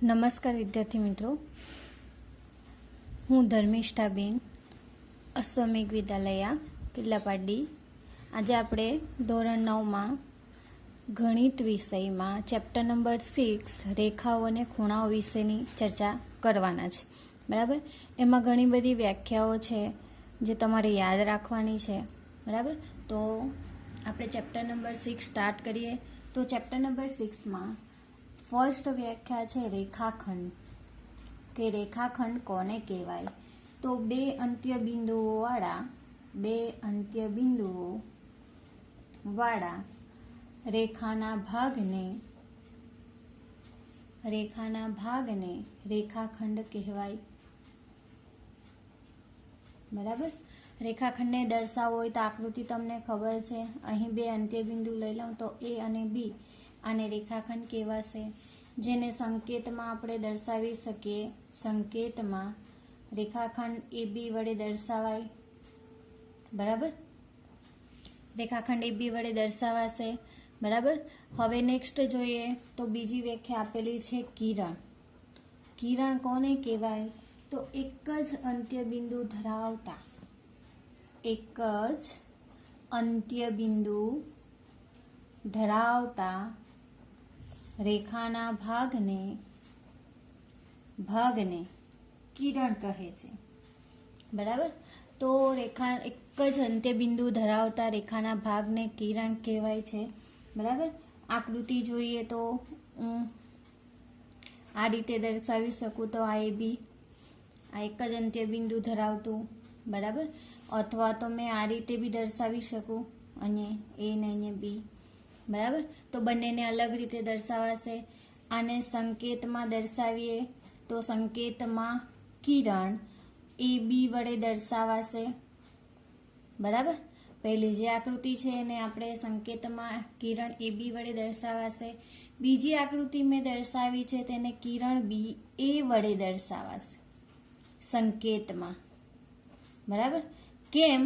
નમસ્કાર વિદ્યાર્થી મિત્રો, હું ધર્મિષ્ઠાબેન અશ્વમેઘ વિદ્યાલયા કિલ્લાપાડી. આજે આપણે ધોરણ 9માં ગણિત વિષયમાં ચેપ્ટર નંબર 6 રેખાઓ અને ખૂણાઓ વિશેની ચર્ચા કરવાના છે. બરાબર, એમાં ઘણી બધી વ્યાખ્યાઓ છે જે તમારે યાદ રાખવાની છે. બરાબર, તો આપણે ચેપ્ટર નંબર 6 સ્ટાર્ટ કરીએ. તો ચેપ્ટર નંબર 6માં ફર્સ્ટ વ્યાખ્યા છે રેખાખંડ, કે રેખાખંડ કોને કહેવાય. તો બે અંત્ય બિંદુઓ વાળા રેખાના ભાગને રેખાખંડ કહેવાય. બરાબર, રેખાખંડને દર્શાવવો હોય તો આકૃતિ તમને ખબર છે. અહીં બે અંત્ય બિંદુ લઈ લઉં તો એ અને બી, આને રેખાખંડ કહેવાશે, જેને સંકેતમાં આપણે દર્શાવી શકીએ. સંકેતમાં રેખાખંડ એ બી વડે દર્શાવાય. બરાબર, રેખાખંડ એ બી વડે દર્શાવાશે. બરાબર, હવે નેક્સ્ટ જોઈએ તો બીજી વ્યાખ્યા આપેલી છે કિરણ. કિરણ કોને કહેવાય? તો એક જ અંત્ય બિંદુ ધરાવતા રેખાના ભાગને કિરણ કહે છે. બરાબર, તો એક જ અંત્ય બિંદુ ધરાવતા રેખાના ભાગને કિરણ કહેવાય છે. બરાબર, આકૃતિ જોઈએ તો આ રીતે દર્શાવી શકું તો આ એ બી, આ એક જ અંત્ય બિંદુ ધરાવતું. બરાબર, અથવા તો મેં આ રીતે બી દર્શાવી શકું, અહીંયા એ ને અહીંયા બી. બરાબર, તો બંનેને અલગ રીતે દર્શાવાશે. આને સંકેતમાં દર્શાવીએ તો સંકેતમાં કિરણ એ બી વડે દર્શાવાશે. બરાબર, પહેલી જે આકૃતિ છે એને આપણે સંકેતમાં કિરણ એ બી વડે દર્શાવાશે. બીજી આકૃતિ મેં દર્શાવી છે તેને કિરણ બી એ વડે દર્શાવાશે સંકેતમાં. બરાબર, કેમ?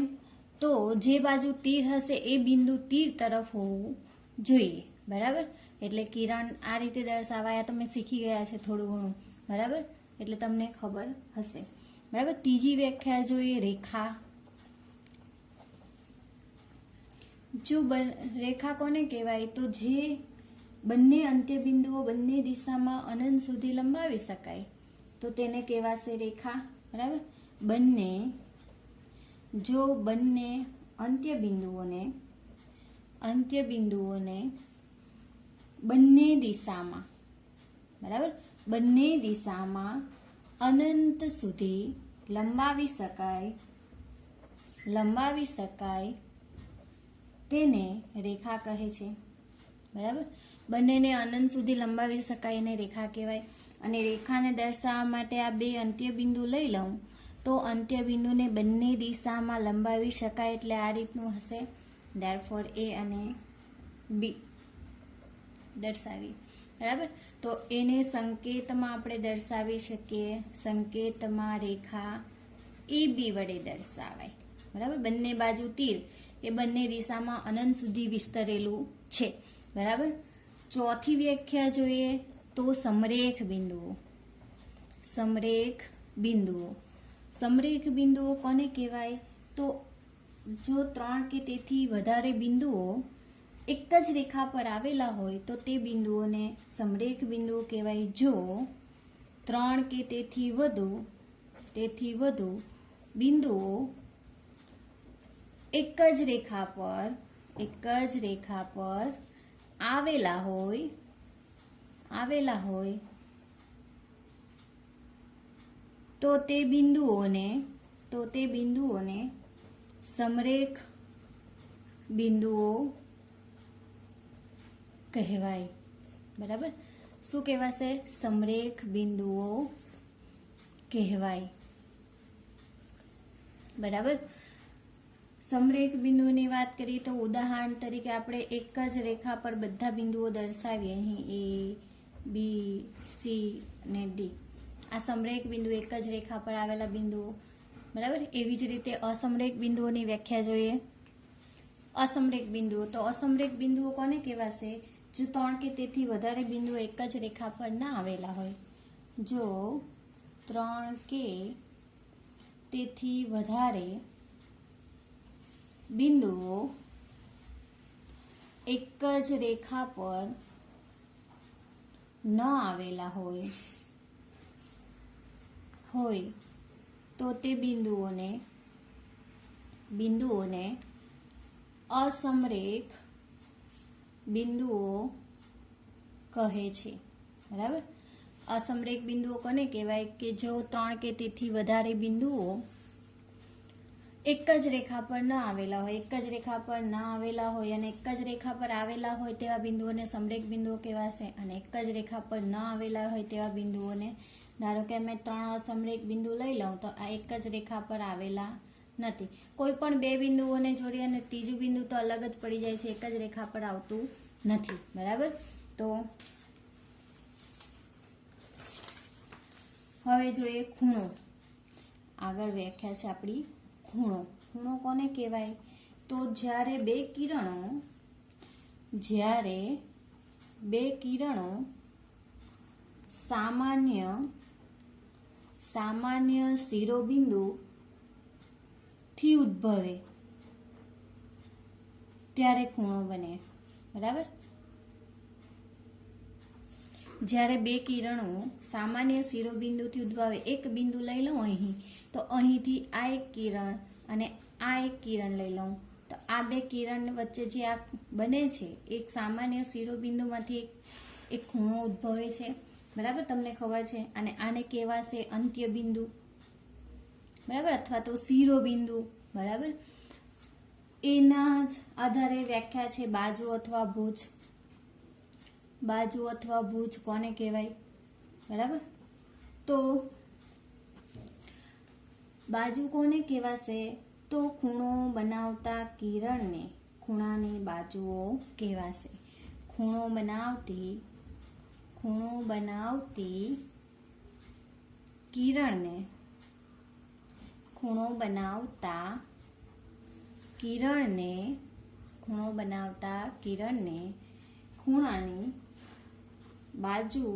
તો જે બાજુ તીર હશે એ બિંદુ તીર તરફ હોવું જોઈએ. બરાબર, એટલે કિરણ આ રીતે દર્શાવાયા. તમે શીખી ગયા છે થોડું ઘણું. બરાબર, એટલે તમને ખબર હશે. બરાબર, ત્રીજી વ્યાખ્યા જોઈએ રેખા. જો રેખા કોને કહેવાય? તો જે બંને અંત્ય બિંદુઓ બંને દિશામાં અનંત સુધી લંબાવી શકાય તો તેને કહેવાશે રેખા. બરાબર, જો બંને અંત્ય બિંદુઓને બંને દિશામાં અનંત સુધી લંબાવી શકાય તેને રેખા કહે છે. બરાબર, બંનેને અનંત સુધી લંબાવી શકાય એને રેખા કહેવાય. અને રેખાને દર્શાવવા માટે આ બે અંત્ય બિંદુ લઈ લઉં તો અંત્ય બિંદુને બંને દિશામાં લંબાવી શકાય એટલે આ રીતનું હશે. ધેરફોર એ અને બી દર્શાવી. બરાબર, તો એને સંકેતમાં આપણે દર્શાવી શકીએ. સંકેતમાં રેખા એ બી વડે દર્શાવાય. બરાબર, બંને બાજુ તીર એ બંને દિશામાં અનંત સુધી વિસ્તરેલું છે. બરાબર, ચોથી વ્યાખ્યા જોઈએ તો સમરેખ બિંદુઓ કોને કહેવાય? તો જો 3 કે તેથી વધારે બિંદુઓ એક જ રેખા પર આવેલા હોય તો તે બિંદુઓને સમરેખ બિંદુઓ કહેવાય. જો 3 કે તેથી વધુ બિંદુઓ એક જ રેખા પર આવેલા હોય તો તે બિંદુઓને સમરેખ બિંદુઓ કહેવાય. બરાબર, શું કહેવાશે? સમરેખ બિંદુઓ કહેવાય. બરાબર, સમરેખ બિંદુની વાત કરીએ તો ઉદાહરણ તરીકે આપણે એક જ રેખા પર બધા બિંદુઓ દર્શાવીએ. અહીં એ, બી, સી અને ડી. આ સમરેખ બિંદુ એક જ રેખા પર આવેલા બિંદુઓ. બરાબર, એવી જ રીતે અસમરેખ બિંદુઓની વ્યાખ્યા જોઈએ. અસમરેખ બિંદુઓ કોને કહેવાશે? જો 3 કે તેથી વધારે બિંદુઓ એક જ રેખા પર ના આવેલા હોય જો 3 કે તેથી વધારે બિંદુઓ એક જ રેખા પર ન આવેલા હોય તો તે બિંદુઓને અસમરેખ બિંદુઓ કહે છે. બરાબર. અસમરેખ બિંદુઓ કોને કહેવાય? કે જો 3 કે તેથી વધારે બિંદુઓ એક જ રેખા પર ન આવેલા હોય, અને એક જ રેખા પર આવેલા હોય તેવા બિંદુઓને સમરેખ બિંદુઓ કહેવાશે. અને એક જ રેખા પર ન આવેલા હોય તેવા બિંદુઓને, ધારો કે મેં 3 અસમરેખ બિંદુ લઈ લઉં તો આ એક જ રેખા પર આવેલા નથી. કોઈ પણ 2 બિંદુઓને જોડી અને ત્રીજું બિંદુ તો અલગ જ પડી જાય છે, એક જ રેખા પર આવતું નથી. બરાબર. તો હવે જોઈએ ખૂણો. આગળ વ્યાખ્યા છે આપણી ખૂણો. ખૂણો કોને કહેવાય? તો જ્યારે બે કિરણો સામાન્ય શિરોબિંદુ થી ઉદ્ભવે ત્યારે ખૂણો બને. બરાબર. જ્યારે 2 કિરણો સામાન્ય શિરોબિંદુથી ઉદ્ભવે, એક બિંદુ લઈ લઉં અહીં, તો અહીંથી આ એક કિરણ અને આ એક કિરણ લઈ લઉં, તો આ 2 કિરણ વચ્ચે જે આ બને છે એક સામાન્ય શિરોબિંદુમાંથી એક ખૂણો ઉદ્ભવે છે. બરાબર. તમને ખબર છે. અને આને કહેવાશે અંત્ય બિંદુ. બરાબર. અથવા તો શિરોબિંદુ. બરાબર. એના જ આધારે વ્યાખ્યા છે બાજુ અથવા ભુજ. બાજુ અથવા ભુજ કોને કહેવાય? બરાબર. તો બાજુ કોને કહેવાશે? તો ખૂણો બનાવતા કિરણને ખૂણાની બાજુઓ કહેવાશે. ખૂણો બનાવતી કિરણને ખૂણો બનાવતા કિરણને ખૂણાની બાજુ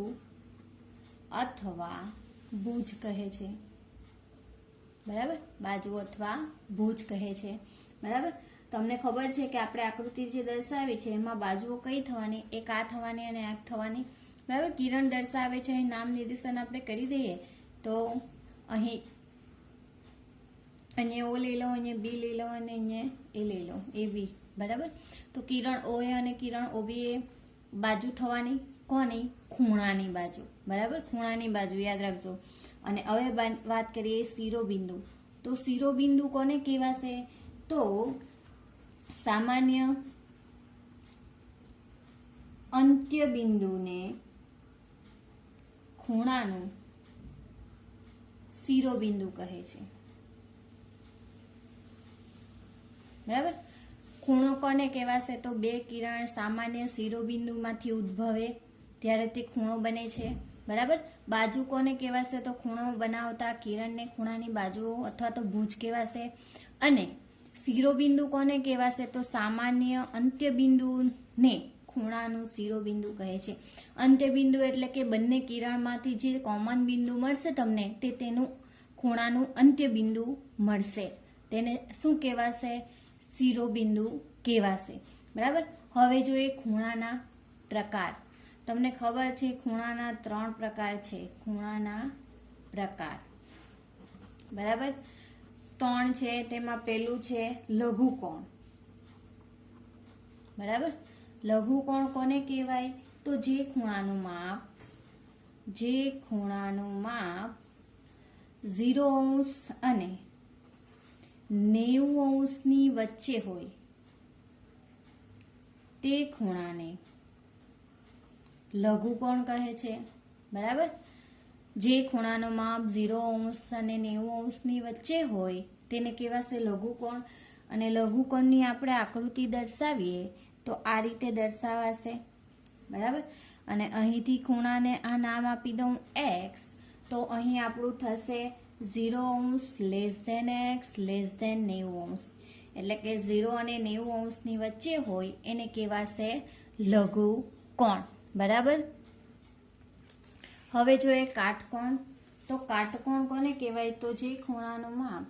અથવા ભુજ કહે છે. બરાબર. બાજુ અથવા ભુજ કહે છે. બરાબર. તમને ખબર છે કે આપણે આકૃતિ જે દર્શાવી છે એમાં બાજુઓ કઈ થવાની? એક આ થવાની અને આ થવાની. બરાબર. કિરણ દર્શાવે છે, અહીં નામ નિર્દેશન આપણે કરી દઈએ તો અહીંયા ઓ લઈ લો, અહીંયા બી લઈ લો અને અહીંયા એ લઈ લો, એ બી. બરાબર. તો કિરણ ઓ એ અને કિરણ ઓ બી એ બાજુ થવાની કોની? ખૂણાની બાજુ. બરાબર. ખૂણાની બાજુ યાદ રાખજો. અને હવે વાત કરીએ શિરોબિંદુ. તો શિરોબિંદુ કોને કહેવાશે? તો સામાન્ય અંત્ય બિંદુને ખૂણાનું શિરોબિંદુ કહે છે. બરાબર. ખૂણો કોને કહેવાશે? તો 2 કિરણ સામાન્ય શિરોબિંદુમાંથી ઉદ્ભવે ત્યારે તે ખૂણો બને છે. બરાબર. બાજુ કોને કહેવાશે? તો ખૂણો બનાવતા કિરણને ખૂણાની બાજુઓ અથવા તો ભુજ કહેવાશે. અને શિરોબિંદુ કોને કહેવાશે? તો સામાન્ય અંત્યબિંદુને ખૂણાનું શિરોબિંદુ કહે છે. અંત્યબિંદુ એટલે કે બંને કિરણમાંથી જે કોમન બિંદુ મળશે તમને, તે તેનું ખૂણાનું અંત્યબિંદુ મળશે. તેને શું કહેવાશે? શિરોબિંદુ કહેવાશે. બરાબર. હવે જોઈએ ખૂણાના પ્રકાર. તમને ખબર છે ખૂણાના 3 પ્રકાર છે. ખૂણાના પ્રકાર. બરાબર. 3 છે. તેમાં પહેલું છે લઘુકોણ. બરાબર. લઘુકોણ કોને કહેવાય? તો જે ખૂણાનું માપ 0° અને 90° વચ્ચે હોય તે ખૂણાને લઘુકોણ કહે છે. બરાબર. જે ખૂણાનું માપ 0° અને 90° વચ્ચે હોય તેને કહેવાશે લઘુકોણ. અને લઘુકોણની આપણે આકૃતિ દર્શાવીએ તો આ રીતે દર્શાવાશે. બરાબર. અને અહીંથી ખૂણાને આ નામ આપી દઉં x, તો અહીં આપણું થશે 0° x <90°. એટલે કે 0 અને 90° વચ્ચે હોય એને કહેવાશે લઘુકોણ. બરાબર. હવે જોઈએ કાટકોણ. તો કાટકોણ કોને કહેવાય? તો જે ખૂણાનું માપ,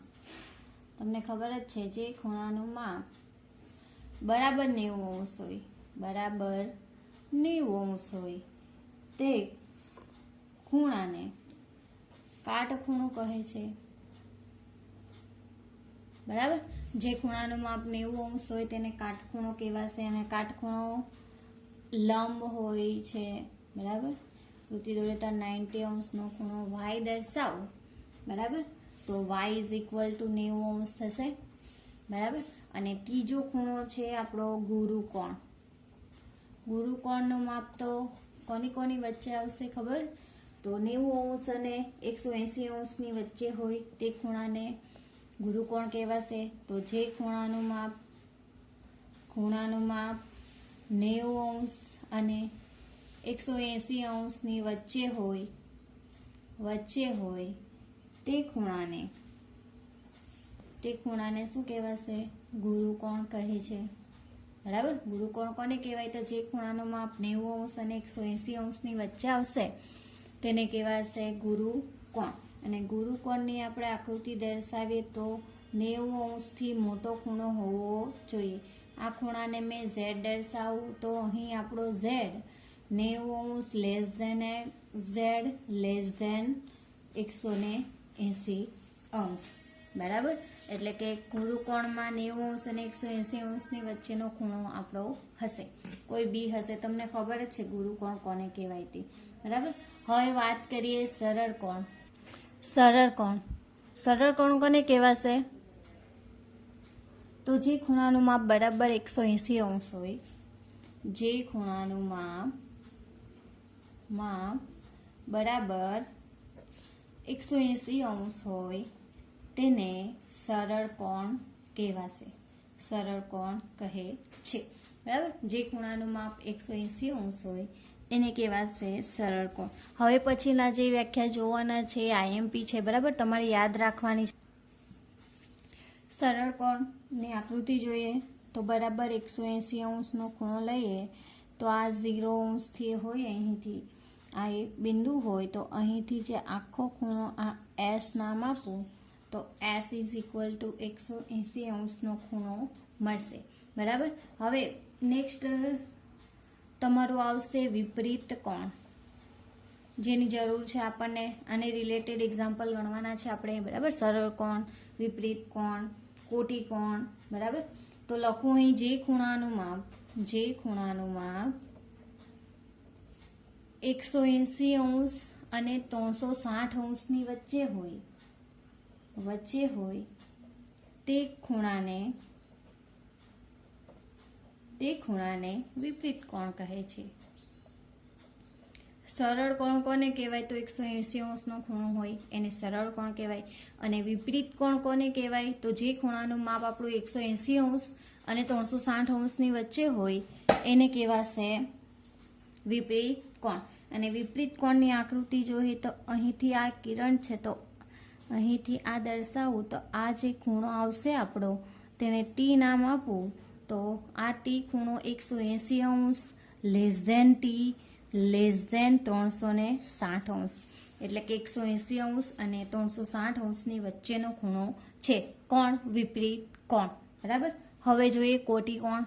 તમને ખબર જ છે, જે ખૂણાનું માપ બરાબર 90 હોય, બરાબર 90 હોય તે ખૂણાને કાટખૂણો કહે છે. બરાબર, જે ખૂણાનું માપ 90 હોય તેને કાટખૂણો કહેવાશે. અને કાટખૂણો લંબ હોય છે. બરાબર, વૃત્તિ દોરતા 90° ખૂણો y દર્શાવો. બરાબર, તો y ઇઝ ઇક્વલ ટુ 90° થશે. બરાબર, અને ત્રીજો ખૂણો છે આપણો ગુરુકોણ. ગુરુકોણનું માપ તો કોની વચ્ચે આવશે ખબર? તો 90° અને 180°ની વચ્ચે હોય તે ખૂણાને ગુરુકોણ કહેવાશે. તો જે ખૂણાનું માપ 90° અને 180°ની વચ્ચે હોય તે ખૂણાને શું કહેવાશે? ગુરુકોણ કહે છે. બરાબર, ગુરુકોણ કોને કહેવાય? તો જે ખૂણાનું માપ 90° અને 180°ની વચ્ચે આવશે તેને કહેવાશે ગુરુકોણ. અને ગુરુકોણની આપણે આકૃતિ દર્શાવીએ તો 90°થી મોટો ખૂણો હોવો જોઈએ. આ ખૂણાને મેં z દર્શાવું તો અહીં આપણો z 90° less than z less than 180°. બરાબર, એટલે કે ગુરુકોણમાં 90° અને 180°ની વચ્ચેનો ખૂણો આપણો હશે. કોઈ બી હશે, તમને ખબર જ છે ગુરુકોણ કોને કહેવાય તે. બરાબર, હવે વાત કરીએ સરળ કોણ. સરળ કોણ કોને કહેવાશે? તો જે ખૂણાનું માપ બરાબર 180° હોય, જે ખૂણાનું માપ બરાબર 180° હોય તેને સરળ કોણ કહેવાશે. સરળ કોણ કહે છે. બરાબર, જે ખૂણાનું માપ 180° હોય એને કહેવાશે સરળ કોણ. હવે પછીના જે વ્યાખ્યા જોવાના છે આઈએમપી છે. બરાબર, તમારે યાદ રાખવાની છે. સરળ કોણની આકૃતિ જોઈએ તો બરાબર 180°નો ખૂણો લઈએ તો આ 0°થી હોય, અહીંથી આ એક બિંદુ હોય તો અહીંથી જે આખો ખૂણો આ S નામ આપું તો S ઇઝ ઇક્વલ ટુ 180°નો ખૂણો મળશે. બરાબર, હવે નેક્સ્ટ તમારું આવશે વિપરીત કોણ, જેની જરૂર છે આપણને. આને રિલેટેડ એક્ઝામ્પલ ગણવાના છે આપણે. બરાબર, સરળ કોણ, વિપરીત કોણ, કોટી કોણ. બરાબર, તો લખું અહીં જે ખૂણાનું માપ 180° અને 360°ની વચ્ચે હોય તે ખૂણાને વિપરીત કોણ કહે છે. સરળ કોણ કોને કહેવાય? તો 180°નો ખૂણો હોય એને સરળ કોણ કહેવાય. અને વિપરીત કોણ કોને કહેવાય? તો જે ખૂણાનું માપ આપણું 180° અને 360°ની વચ્ચે હોય એને કહેવાશે વિપરીત કોણ. અને વિપરીત કોણની આકૃતિ જોઈએ તો અહીંથી આ કિરણ છે તો અહીંથી આ દર્શાવું તો આ જે ખૂણો આવશે આપણો તેને ટી નામ આપું તો આ ટી ખૂણો 180° less than T less than 360°. એટલે કે 180° અને 360°ની વચ્ચેનો ખૂણો છે. કોણ? વિપરીત કોણ. બરાબર, હવે જોઈએ કોટી કોણ.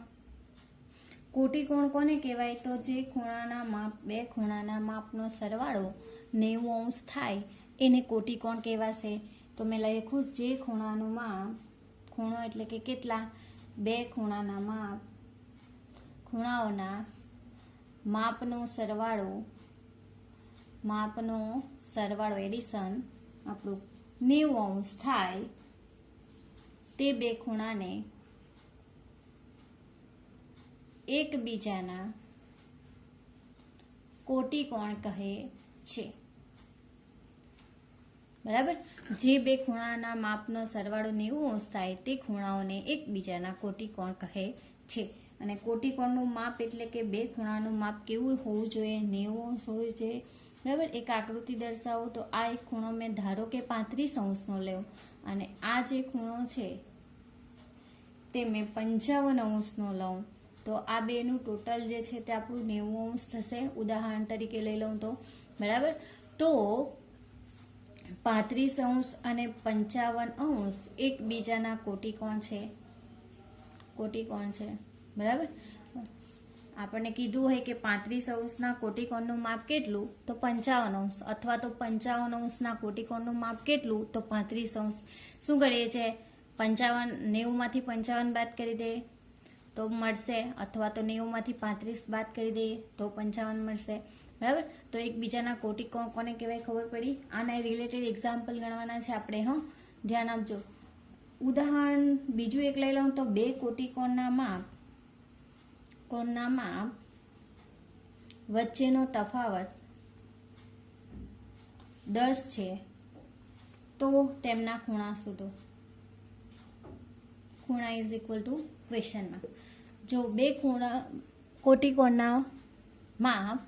કોટી કોણ કોને કહેવાય? તો જે બે ખૂણાના માપનો સરવાળો 90° થાય એને કોટી કોણ કહેવાશે. તો મેં લખ્યું જે ખૂણાનું માપ, ખૂણો એટલે કે કેટલા? બે ખૂણાઓના માપનો સરવાળો એડિશન આપણું 90° થાય તે બે ખૂણાને એકબીજાના કોટી કોણ કહે છે. બરાબર, જે બે ખૂણાના માપનો સરવાળો 90° થાય તે ખૂણાઓને એકબીજાના કોટી કોણ કહે છે. અને કોટી કોણનું માપ એટલે કે બે ખૂણાનું માપ કેવું હોવું જોઈએ? 90° હોવું જોઈએ. બરાબર, એક આકૃતિ દર્શાવું તો આ એક ખૂણો મેં ધારો કે 35°નો લેવું અને આ જે ખૂણો છે તે મેં 55°નો લઉં તો આ બેનું ટોટલ જે છે તે આપણું 90° થશે. ઉદાહરણ તરીકે લઈ લઉં તો. બરાબર, તો 35° અને 55° એકબીજાના કોટિકોણ છે, બરાબર. આપણને કીધું હોય કે 35°ના કોટિકોણનું માપ કેટલું, તો 55°, અથવા તો 55°ના કોટિકોણનું માપ કેટલું, તો 35°. શું કરીએ છીએ, 90માંથી 55 બાદ કરી દઈએ તો મળશે, અથવા તો 90માંથી 35 બાદ કરી દઈએ તો 55 મળશે, બરાબર. તો એકબીજાના કોટિકોણ કોને કહેવાય ખબર પડી. આના રિલેટેડ એક્ઝામ્પલ ગણવાના છે આપણે. ધ્યાન આપજો. ઉદાહરણ બીજું એક લઈ લઉં તો બે કોટિકોણના માપ વચ્ચેનો તફાવત 10 છે, તો તેમના ખૂણા શોધો. ખૂણા ઇઝ ઇક્વલ ટુ ક્વેશ્ચનમાં. જો બે કોટિકોણના માપ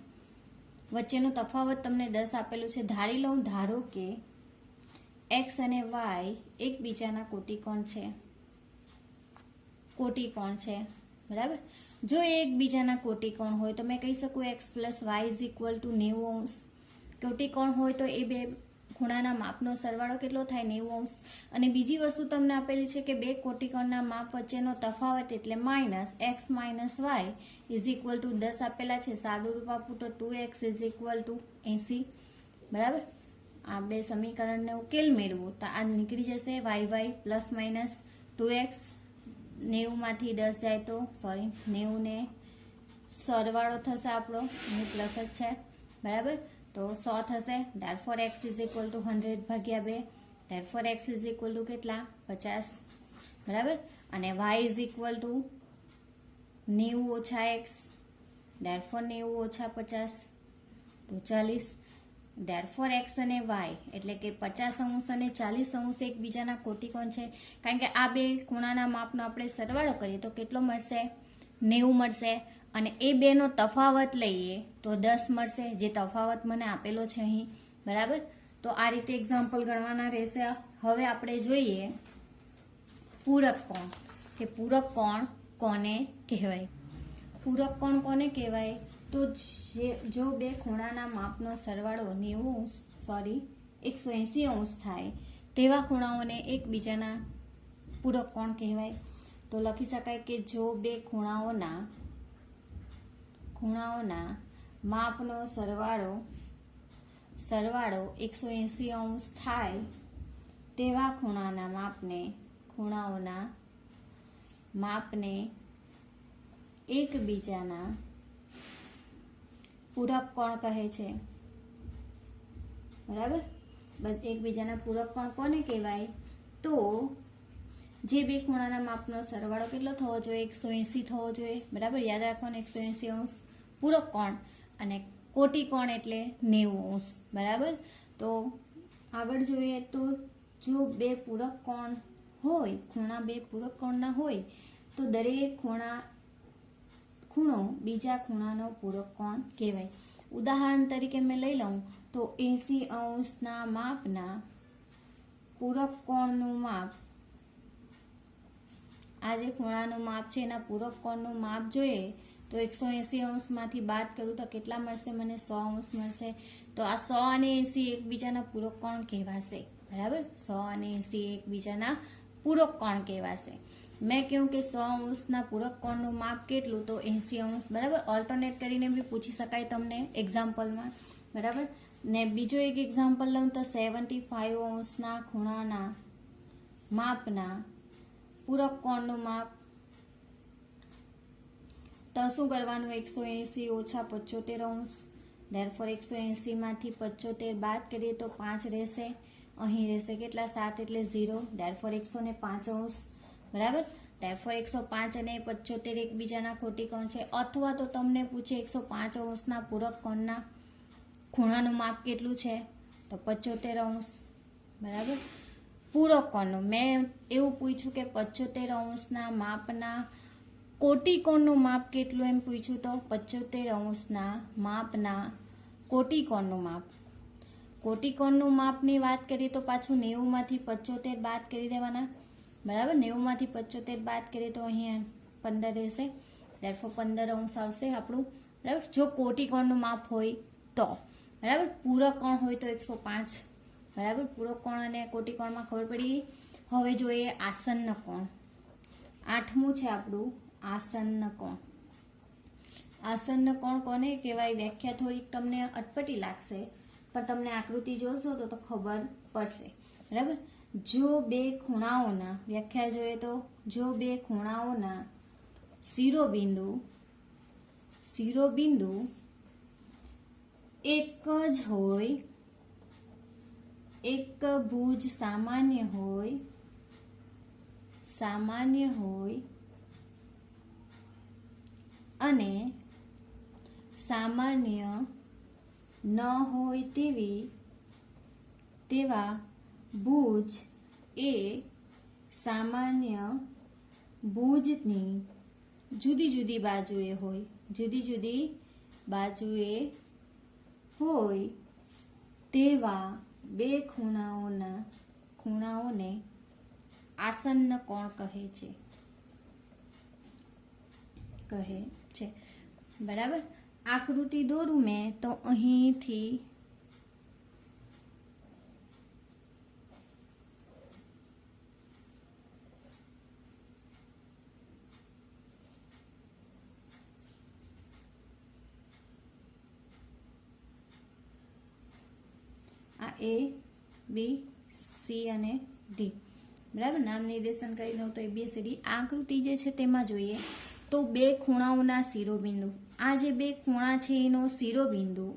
વચ્ચેનો તફાવત તમને 10 આપેલું છે. ધારો કે x અને y એકબીજાના કોટિકોણ છે, બરાબર. જો એ એકબીજાના કોટિકોણ હોય તો મેં કહી શકું x + y is equal to 90°. કોટિકોણ હોય તો એ બે ખૂણાના માપનો સરવાળો કેટલો થાય, 90°. અને બીજી વસ્તુ તમને આપેલી છે કે બે કોટિકોણના માપ વચ્ચેનો તફાવત એટલે -x - y is equal to 10 આપેલા છે. સાદું રૂપ આપું તો 2x ઇઝ ઇક્વલ ટુ 80, બરાબર. આ બે સમીકરણને ઉકેલ મેળવું તો આ નીકળી જશે y + -2x. 90માંથી 10 જાય તો 90 ને સરવાળો થશે આપણો, અહીં પ્લસ જ છે, બરાબર. તો 100 થશે. Therefore x is equal to 100/2. Therefore x is equal to કેટલા, 50, બરાબર. અને y is equal to 90 - x. Therefore 90 - 50 તો 40. ધેરફોર x અને y એટલે કે 50° અને 40° એકબીજાના કોટિકોણ છે. કારણ કે આ બે ખૂણાના માપનો આપણે સરવાળો કરીએ તો કેટલો મળશે, 90 મળશે. અને એ બેનો તફાવત લઈએ તો 10 મળશે, જે તફાવત મને આપેલો છે અહીં, બરાબર. તો આ રીતે એક્ઝામ્પલ ગણવાના રહેશે. હવે આપણે જોઈએ પૂરક કોણ, કે પૂરક કોણ કોને કહેવાય. પૂરક કોણ કોને કહેવાય, તો જો બે ખૂણાના માપનો સરવાળો 180° થાય તેવા ખૂણાઓને એકબીજાના પૂરક કોણ કહેવાય. તો લખી શકાય કે જો બે ખૂણાઓના માપનો સરવાળો 180° થાય તેવા ખૂણાઓના માપને એકબીજાના પૂરક કોણ કહે છે, બરાબર. એકબીજાના પૂરક કોણ કોને કહેવાય, તો જે બે ખૂણાના માપનો સરવાળો કેટલો થવો જોઈએ, 180 થવો જોઈએ, બરાબર. યાદ રાખવાનું 180° પૂરક કોણ, અને કોટિકોણ એટલે 90°, બરાબર. તો આગળ જોઈએ તો જો બે પૂરક કોણ હોય, ખૂણા બે પૂરક કોણના હોય તો દરેક ખૂણો બીજા ખૂણાનો પૂરક કોણ કહેવાય. ઉદાહરણ તરીકે મેં લઈ લઉં તો 80°ના માપના પૂરક કોણનું માપ, આ જે ખૂણાનું માપ છે એના પૂરક કોણનું માપ જોઈએ તો 180°માંથી બાદ કરું તો કેટલા મળશે, મને 100° મળશે. તો આ 100 અને 80 એકબીજાના પૂરક કોણ કહેવાશે, બરાબર. 100 અને 80 એકબીજાના પૂરક કોણ કહેવાશે. મેં કહ્યું કે 100°ના પૂરક કોણનું માપ કેટલું, તો 80°, બરાબર. ઓલ્ટરનેટ કરીને બી પૂછી શકાય તમને એક્ઝામ્પલમાં, બરાબર. ને બીજો એક એક્ઝામ્પલ લઉં તો 75°ના ખૂણાના માપના પૂરક કોણનું માપ. તો શું કરવાનું, 180 ઓછા 75°. ધેરફોર 180માંથી 75 બાદ કરીએ તો 5 રહેશે, અહીં રહેશે કેટલા, 7 એટલે 0. ધેરફોર 105°, બરાબર. ધેરફોર 105 અને 75 એકબીજાના કોટિકોણ છે. અથવા તો તમને પૂછે 105°ના પૂરક કોણના ખૂણાનું માપ કેટલું છે, તો 75°, બરાબર. પૂરક કોણનું મેં એવું પૂછ્યું કે 75°ના માપના કોટિકોણનું માપ કેટલું એમ પૂછ્યું, તો 75°ના માપના કોટિકોણનું માપ. કોટિકોણનું માપની વાત કરીએ તો પાછું 90માંથી 75 બાદ કરી દેવાના, બરાબર. 90માંથી 75 બાદ કરીએ તો અહીંયા 15 રહેશે. ધેરફોર 15° આવશે આપણું, બરાબર. જો કોટિકોણનું માપ હોય તો बराबर। पूरक कोण होय तो 105, बराबर। पूरक कोण अने कोटिकोण में खबर पड़ी गई। हवे जोईए आसन्न कोण। आठमું છે આપણું आसन्न कोण। आसन्न कोण कोने कहेवाय व्याख्या थोड़ी तमने अटपटी लागशे पण तमने आकृति जोशो तो खबर पड़शे, बराबर। जो बे खूणाओना व्याख्या जोईए तो जो बे खूणाओना शिरोबिंदु एक ज होय, एक भुज सामान्य होय अने सामान्य न होय तेवा भुज ए सामान्य भुजनी जुदी जुदी बाजुए होय, जुदी जुदी बाजुए होय तेवा बे खूणाओने आसन्न कोण कहे छे, बराबर। आकृति दोरू मैं तो अहीं थी आ ए बी सी अने डी, बराबर। नाम निर्देशन करी दઉં तो ABCD आकृति जे छे तेमां जोईए तो बे खूणाओना शिरोबिंदु, आ जे बे खूणा छे एनो शिरोबिंदु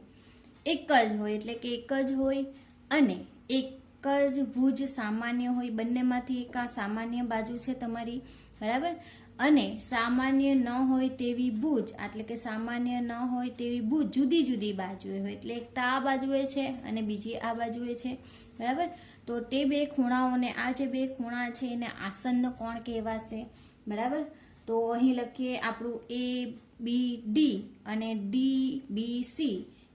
एक ज होय एटले के एक ज होय अने एक ज भुज सामान्य होय। बंनेमांथी एक आ सामान्य बाजू छे तमारी, बराबर। अने सामान्य न होय तेवी भुज એટલે કે સામાન્ય ન હોય તેવી ભુજ જુદી જુદી બાજુએ હોય એટલે એક તો આ બાજુએ છે અને બીજી આ બાજુએ છે, બરાબર। તો તે બે ખૂણાઓને આ જે બે ખૂણા છે એને આસન્ન કોણ કહેવાશે, બરાબર। તો અહીં લખીએ આપણું ABD અને DBC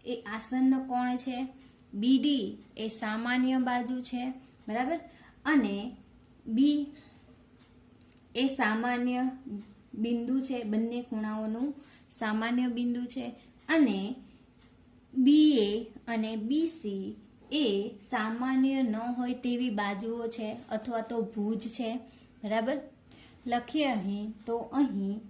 એ આસન્ન કોણ છે, BD એ સામાન્ય બાજુ છે, બરાબર। અને B એ સામાન્ય બિંદુ છે, બંને ખૂણાઓનું સામાન્ય બિંદુ છે। અને BA અને BC એ સામાન્ય ન હોય તેવી બાજુઓ છે અથવા તો ભુજ છે, બરાબર। લખીએ અહીં તો અહીં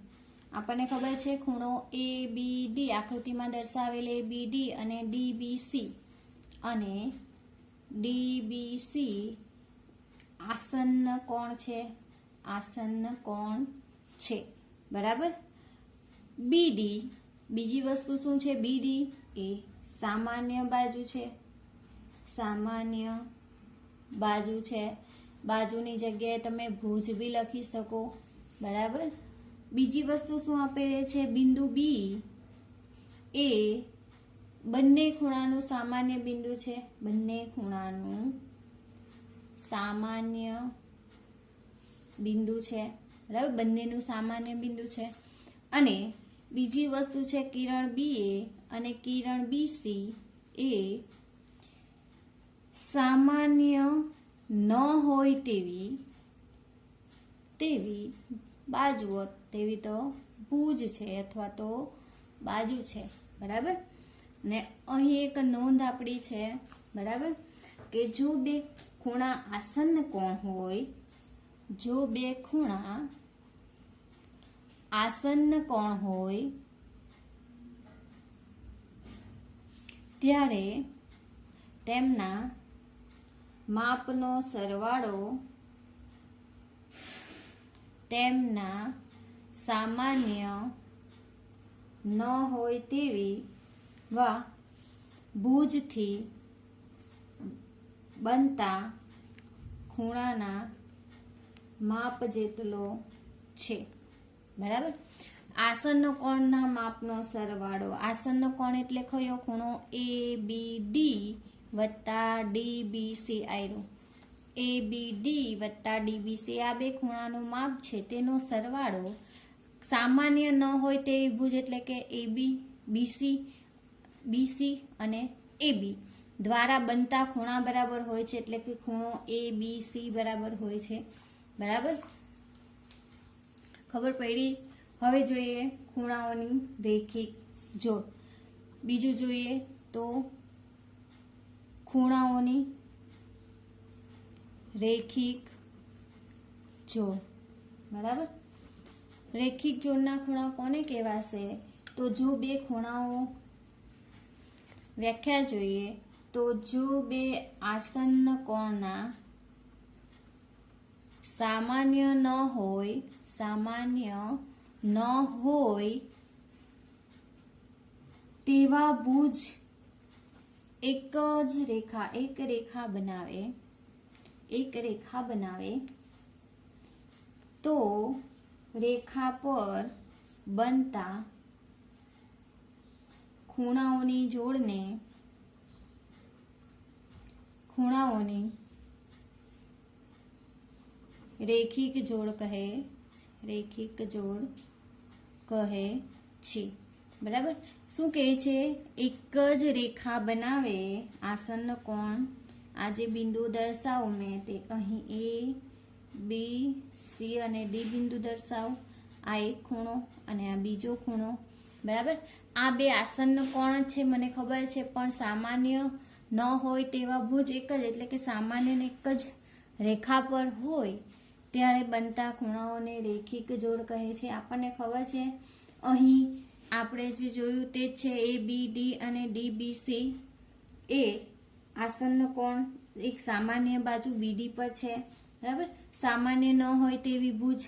આપણને ખબર છે ખૂણો ABD આકૃતિમાં દર્શાવેલ ABD અને DBC અને DBC આસન્ન કોણ છે, आसन्न कोण छे, बराबर। BD बीजी वस्तु शुं छे, BD ए सामान्य बाजू छे, सामान्य बाजू छे। बाजूनी जग्याए तमे भुज भी लखी सको, बराबर। बीजी वस्तु शुं आपेली छे, बिंदु B ए बंने खूणानुं सामान्य बिंदु छे, बंने खूणानुं सामान्य बिंदु है, बराबर। बंनेनु सामान्य बिंदु है। अने बीजी वस्तु है किरण BA अने किरण BC ए सामान्य न होय तेवी बाजुओ तेवी तो भुज है अथवा तो बाजू है, बराबर। ने अहीं एक नोंध आपणी छे, बराबर, के जो बे खूणा आसन्न कोण होय, जो बे खूणा आसन्न कोण होय त्यारे तेमना मापनो सरवाळो तेमना सामान्य न होय तेवी वा भुजथी बनता खूणाना माप जेटलो छे, बराबर। आसन्न कोणना मापनो सरवाळो, आसन्न कोण એટલે કયો ખૂણો ABD વત્તા DBC આયરો, ABD વત્તા DBC આ બે ખૂણાનું માપ છે તેનો સરવાળો સામાન્ય ન હોય તેવી ભુજ એટલે કે AB BC અને AB દ્વારા બનતા ખૂણા બરાબર હોય છે એટલે કે ખૂણો ABC બરાબર હોય છે, बराबर। खबर पड़ी। हवे जोईए खूणाओनी रेखिक जोड़। बीजू जोईए तो ખૂણાઓની રેખિક જોડ, બરાબર. રેખિક જોડના ખૂણા કોને કહેવાશે? તો જો બે ખૂણાઓ વ્યાખ્યા જોઈએ તો જો બે આસન્ન કોણના સામાન્ય ન હોય તેવા ભુજ એક રેખા બનાવે તો રેખા પર બનતા ખૂણાઓની રેખિક જોડ કહે છે, બરાબર. શું કહે છે? એક જ રેખા બનાવે આસન્ન કોણ, આ જે બિંદુ દર્શાવું મેં તે અહીં A, B, C અને D બિંદુ દર્શાવું. આ એક ખૂણો અને આ બીજો ખૂણો, બરાબર. આ બે આસન્ન કોણ છે મને ખબર છે, પણ સામાન્ય ન હોય તેવા ભુજ એક જ, એટલે કે સામાન્ય એક જ રેખા પર હોય ત્યારે બનતા ખૂણાઓને રેખિક જોડ કહે છે. આપણને ખબર છે અહીં આપણે જે જોયું તે જ છે ABD અને DBC એ આસન્ન કોણ એક સામાન્ય બાજુ BD પર છે, બરાબર. સામાન્ય ન હોય તેવી ભુજ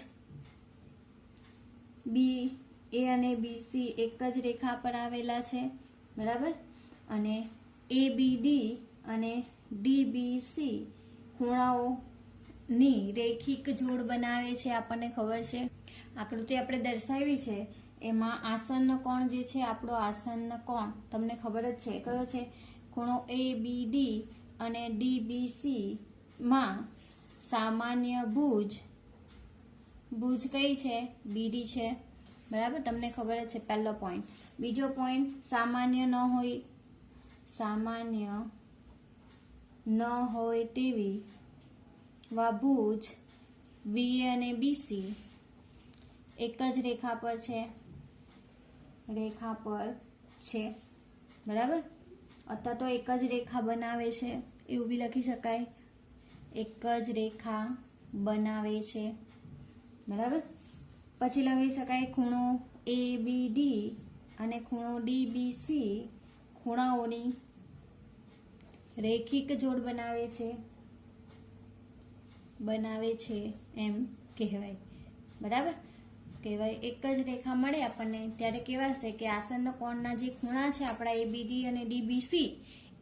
BA અને BC એક જ રેખા પર આવેલા છે, બરાબર. અને ABD અને DBC ખૂણાઓની રેખિક જોડ બનાવે છે. આપણને ખબર છે આકૃતિ આપણે દર્શાવી છે એમાં આસન્ન કોણ જે છે આપણો આસન્ન કોણ તમને ખબર જ છે કયો છે? ખૂણો ABD અને DBC માં સામાન્ય ભુજ કઈ છે? BD છે, બરાબર. તમને ખબર જ છે પહેલો પોઈન્ટ. બીજો પોઈન્ટ, સામાન્ય ન હોય તેવી ભુજ BA અને BC એક જ રેખા પર છે, બરાબર. અથવા તો એક જ રેખા બનાવે છે એવું બી લખી શકાય. એક જ રેખા બનાવે છે, બરાબર. પછી લખી શકાય ખૂણો ABD અને ખૂણો DBC ખૂણાઓની રેખિક જોડ બનાવે છે એમ કહેવાય, બરાબર. કહેવાય એક જ રેખા મળે આપણને ત્યારે કહેવાશે કે આસન્ન કોણના જે ખૂણા છે આપણા ABD અને DBC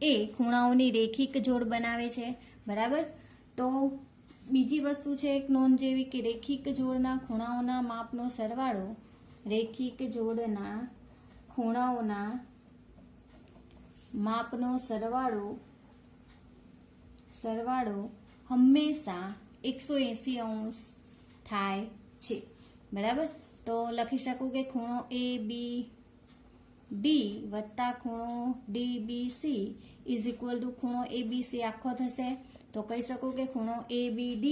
એ ખૂણાઓની રેખિક જોડ બનાવે છે, બરાબર. તો બીજી વસ્તુ છે એક નોંધ જેવી કે રેખિક જોડના ખૂણાઓના માપનો સરવાળો હંમેશા 180 અંશ થાય છે, બરાબર. તો લખી શકું કે ખૂણો ABD વત્તા ખૂણો DBC ઇઝ ઇક્વલ ટુ ખૂણો ABC આખો થશે. તો કહી શકું કે ખૂણો ABD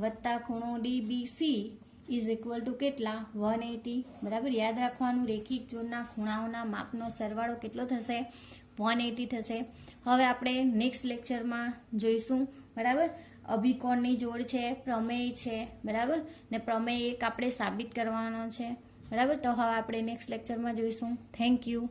વત્તા ખૂણો DBC ઇઝ ઇક્વલ ટુ કેટલા? 180, બરાબર. યાદ રાખવાનું રેખિક જોડના ખૂણાઓના માપનો સરવાળો કેટલો થશે? 180 થશે. હવે આપણે નેક્સ્ટ લેક્ચરમાં જોઈશું, બરાબર. અભિકોણની જોડ છે, પ્રમેય છે, બરાબર. ને પ્રમેય એક આપણે સાબિત કરવાનો છે, બરાબર. તો હવે આપણે નેક્સ્ટ લેક્ચરમાં જોઈશું. Thank you.